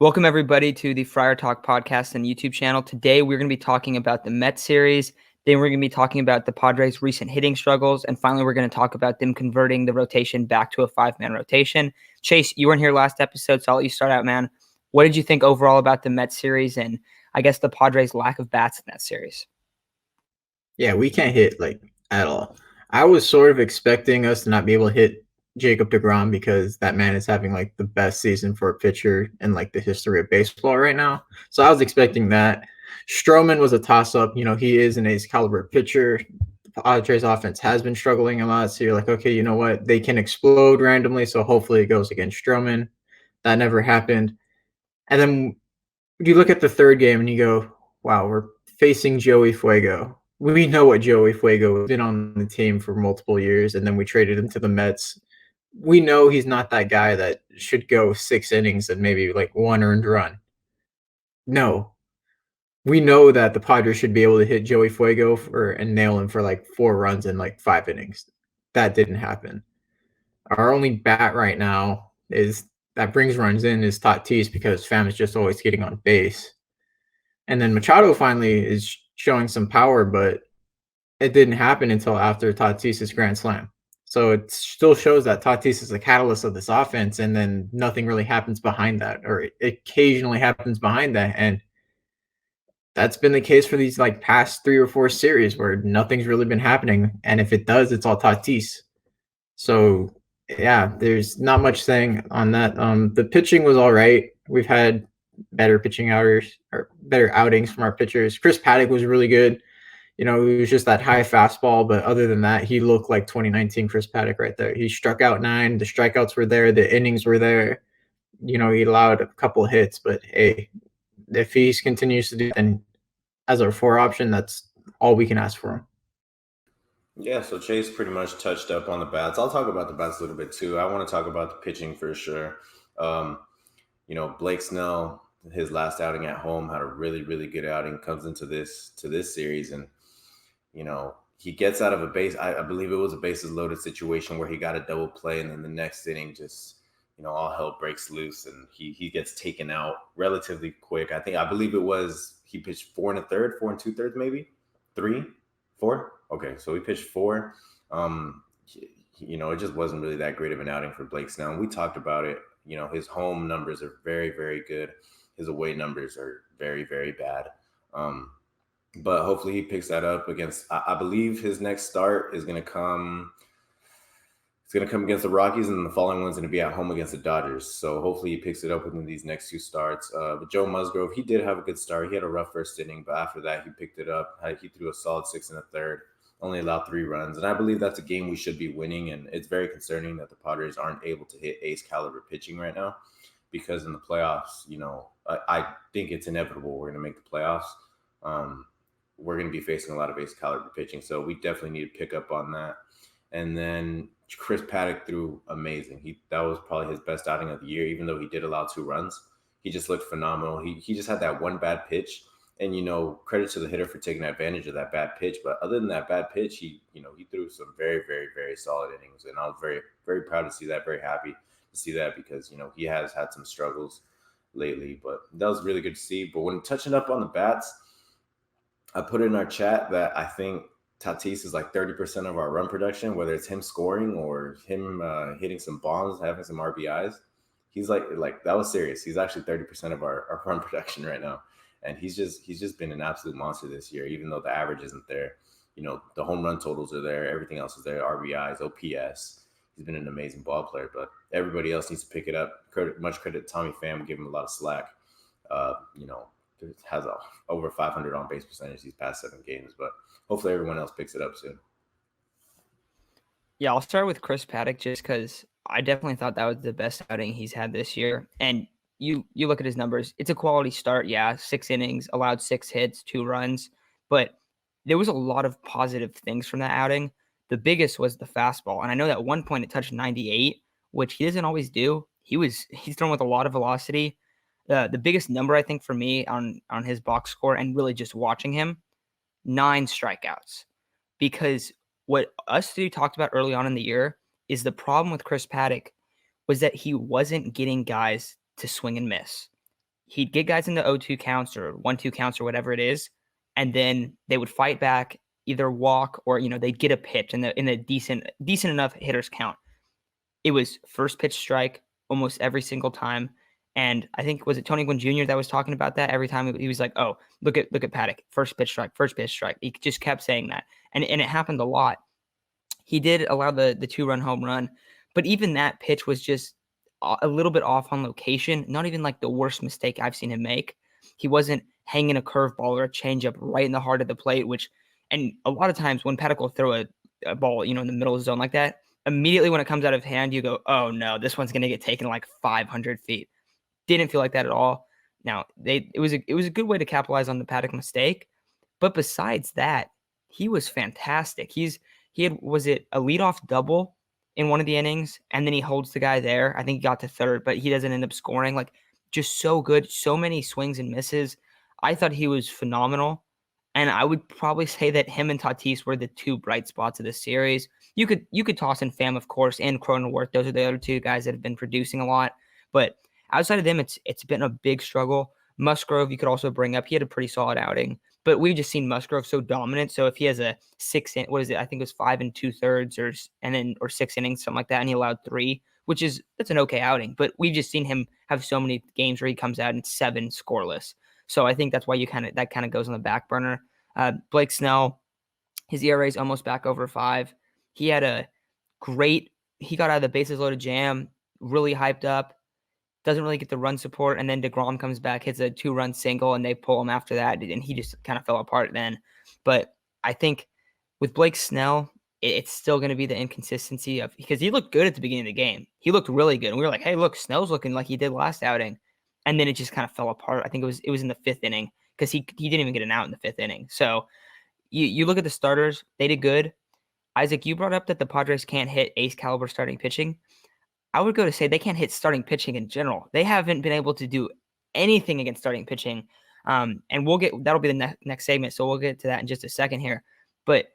Welcome, everybody, to the Friar Talk podcast and YouTube channel. Today, we're going to be talking about the Mets series. Then we're going to be talking about the Padres' recent hitting struggles. And finally, we're going to talk about them converting the rotation back to a five-man rotation. Chase, you weren't here last episode, so I'll let you start out, man. What did you think overall about the Mets series and, I guess, the Padres' lack of bats in that series? Yeah, we can't hit at all. I was sort of expecting us to not be able to hit Jacob deGrom because that man is having the best season for a pitcher in the history of baseball right now. So I was expecting that. Stroman was a toss-up. He is an ace caliber pitcher. The Padres offense has been struggling a lot. So you're like, okay, you know what? They can explode randomly. So hopefully it goes against Stroman. That never happened. And then you look at the third game and you go, wow, we're facing Joey Fuego. We know what Joey Fuego has been on the team for multiple years, and then we traded him to the Mets. We know he's not that guy that should go 6 innings and maybe one earned run. No. We know that the Padres should be able to hit Joey Fuego and nail him for 4 runs in 5 innings. That didn't happen. Our only bat right now is that brings runs in is Tatis because Pham is just always getting on base. And then Machado finally is showing some power, but it didn't happen until after Tatis' grand slam. So it still shows that Tatis is the catalyst of this offense, and then nothing really happens behind that, or it occasionally happens behind that. And that's been the case for these past 3 or 4 series where nothing's really been happening. And if it does, it's all Tatis. So yeah, there's not much saying on that. The pitching was all right. We've had better outings from our pitchers. Chris Paddock was really good. It was just that high fastball, but other than that, he looked like 2019 Chris Paddock right there. He struck out 9. The strikeouts were there. The innings were there. He allowed a couple of hits, but hey, if he continues to do that, then as our 4 option, that's all we can ask for him. Yeah, so Chase pretty much touched up on the bats. I'll talk about the bats a little bit too. I want to talk about the pitching for sure. Blake Snell, his last outing at home, had a really, really good outing. Comes into this series, and he gets out of a base. I believe it was a bases loaded situation where he got a double play, and then the next inning just all hell breaks loose, and he gets taken out relatively quick. I believe it was he pitched 4 1/3, 4 2/3, maybe 3, 4. Okay, so we pitched 4. It just wasn't really that great of an outing for Blake Snell. And we talked about it. His home numbers are very, very good. His away numbers are very, very bad. But hopefully he picks that up against. I believe his next start is going to come. It's going to come against the Rockies, and the following one's going to be at home against the Dodgers. So hopefully he picks it up within these next 2 starts. But Joe Musgrove, he did have a good start. He had a rough first inning, but after that he picked it up. He threw a solid 6 1/3. Only allowed 3 runs. And I believe that's a game we should be winning. And it's very concerning that the Padres aren't able to hit ace caliber pitching right now, because in the playoffs, I think it's inevitable we're going to make the playoffs. We're going to be facing a lot of ace caliber pitching. So we definitely need to pick up on that. And then Chris Paddock threw amazing. That was probably his best outing of the year, even though he did allow 2 runs. He just looked phenomenal. He just had that one bad pitch. And, credit to the hitter for taking advantage of that bad pitch. But other than that bad pitch, he threw some very, very, very solid innings. And I was very, very proud to see that, very happy to see that, because, he has had some struggles lately. But that was really good to see. But when touching up on the bats, I put in our chat that I think Tatis is 30% of our run production, whether it's him scoring or him hitting some bombs, having some RBIs. He's like that was serious. He's actually 30% of our run production right now. And he's just been an absolute monster this year, even though the average isn't there. The home run totals are there. Everything else is there. RBIs, OPS. He's been an amazing ball player, but everybody else needs to pick it up. Much credit to Tommy Pham, give him a lot of slack. Has over 500 on base percentage these past 7 games, but hopefully everyone else picks it up soon. Yeah, I'll start with Chris Paddock just because I definitely thought that was the best outing he's had this year. And you look at his numbers, it's a quality start. Yeah, 6 innings, allowed 6 hits, 2 runs, but there was a lot of positive things from that outing. The biggest was the fastball. And I know that at one point it touched 98, which he doesn't always do. He's thrown with a lot of velocity. The biggest number, I think, for me on his box score and really just watching him, 9 strikeouts. Because what us 3 talked about early on in the year is the problem with Chris Paddock was that he wasn't getting guys to swing and miss. he'd get guys into 0-2 counts or 1-2 counts or whatever it is, and then they would fight back, either walk or, they'd get a pitch in a decent enough hitters count. It was first pitch strike almost every single time. And I think, was it Tony Gwynn Jr. that was talking about that every time? He was like, oh, look at Paddock, first pitch strike. He just kept saying that. And it happened a lot. He did allow the 2-run home run, but even that pitch was just a little bit off on location. Not even like the worst mistake I've seen him make. He wasn't hanging a curveball or a changeup right in the heart of the plate, and a lot of times when Paddock will throw a ball, in the middle of the zone like that, immediately when it comes out of hand, you go, oh no, this one's going to get taken like 500 feet. Didn't feel like that at all. Now, it was a good way to capitalize on the Paddock mistake. But besides that, he was fantastic. He had, was it a leadoff double in one of the innings, and then he holds the guy there. I think he got to third, but he doesn't end up scoring. Like, just so good. So many swings and misses. I thought he was phenomenal. And I would probably say that him and Tatis were the two bright spots of this series. You could toss in Pham, of course, and Cronenworth. Those are the other two guys that have been producing a lot. But outside of them, it's been a big struggle. Musgrove, you could also bring up. He had a pretty solid outing. But we've just seen Musgrove so dominant. So if he has a 6 in, what is it? I think it was 5 2/3 or 6 innings, something like that, and he allowed 3, that's an okay outing. But we've just seen him have so many games where he comes out in 7 scoreless. So I think that's why that kind of goes on the back burner. Blake Snell, his ERA is almost back over 5. He had he got out of the bases loaded jam, really hyped up. Doesn't really get the run support, and then DeGrom comes back, hits a 2-run single, and they pull him after that, and he just kind of fell apart then. But I think with Blake Snell, it's still going to be the inconsistency because he looked good at the beginning of the game. He looked really good, and we were like, hey, look, Snell's looking like he did last outing. And then it just kind of fell apart. I think it was in the 5th inning because he didn't even get an out in the 5th inning. So you look at the starters, they did good. Isaac, you brought up that the Padres can't hit ace caliber starting pitching. I would go to say they can't hit starting pitching in general. They haven't been able to do anything against starting pitching. And that'll be the next segment. So we'll get to that in just a second here. But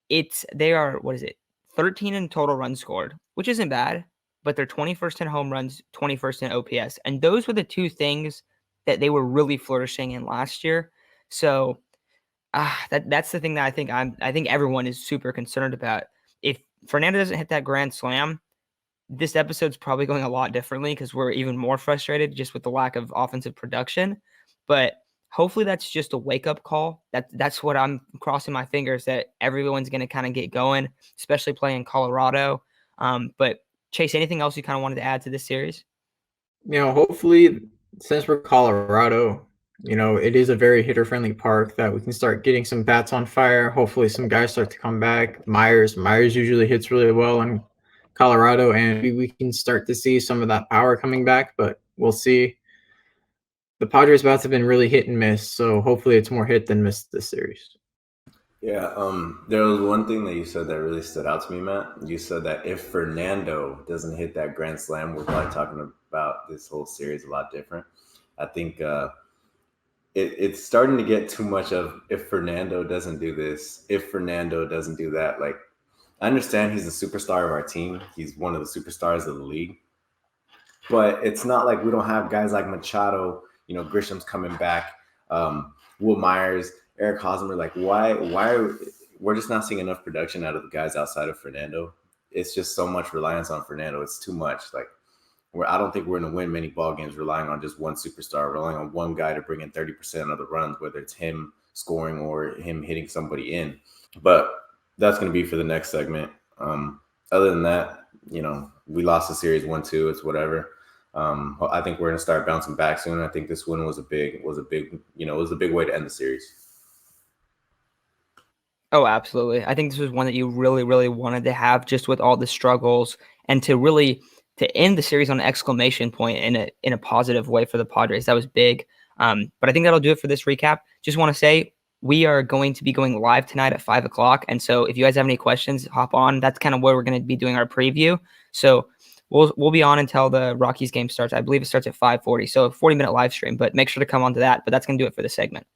they are 13 in total runs scored, which isn't bad, but they're 21st in home runs, 21st in OPS. And those were the two things that they were really flourishing in last year. So that's the thing that I think everyone is super concerned about. If Fernando doesn't hit that grand slam, this episode's probably going a lot differently because we're even more frustrated just with the lack of offensive production. But hopefully that's just a wake-up call. That's what I'm crossing my fingers, that everyone's going to kind of get going, especially playing Colorado. But Chase, anything else you kind of wanted to add to this series? Hopefully, since we're Colorado, it is a very hitter-friendly park, that we can start getting some bats on fire. Hopefully some guys start to come back. Myers usually hits really well in Colorado, and we can start to see some of that power coming back, but we'll see. The Padres bats have been really hit and miss, so hopefully it's more hit than miss this series. Yeah, there was one thing that you said that really stood out to me, Matt. You said that if Fernando doesn't hit that grand slam, we're probably talking about this whole series a lot different. I think it's starting to get too much of, if Fernando doesn't do this, if Fernando doesn't do that. Like, I understand he's the superstar of our team. He's one of the superstars of the league. But it's not like we don't have guys like Machado, Grisham's coming back, Will Myers, Eric Hosmer. Like, why we're just not seeing enough production out of the guys outside of Fernando? It's just so much reliance on Fernando. It's too much. Like, I don't think we're going to win many ball games relying on just one superstar, relying on one guy to bring in 30% of the runs, whether it's him scoring or him hitting somebody in. But that's going to be for the next segment. Other than that, we lost the series 1-2. It's whatever. I think we're going to start bouncing back soon. I think this win was a big way to end the series. Oh, absolutely. I think this was one that you really, really wanted to have, just with all the struggles, and to end the series on an exclamation point in a positive way for the Padres. That was big. But I think that'll do it for this recap. Just want to say, we are going to be going live tonight at 5:00. And so if you guys have any questions, hop on. That's kind of where we're going to be doing our preview. So we'll be on until the Rockies game starts. I believe it starts at 5:40. So a 40-minute live stream, but make sure to come on to that. But that's going to do it for the segment.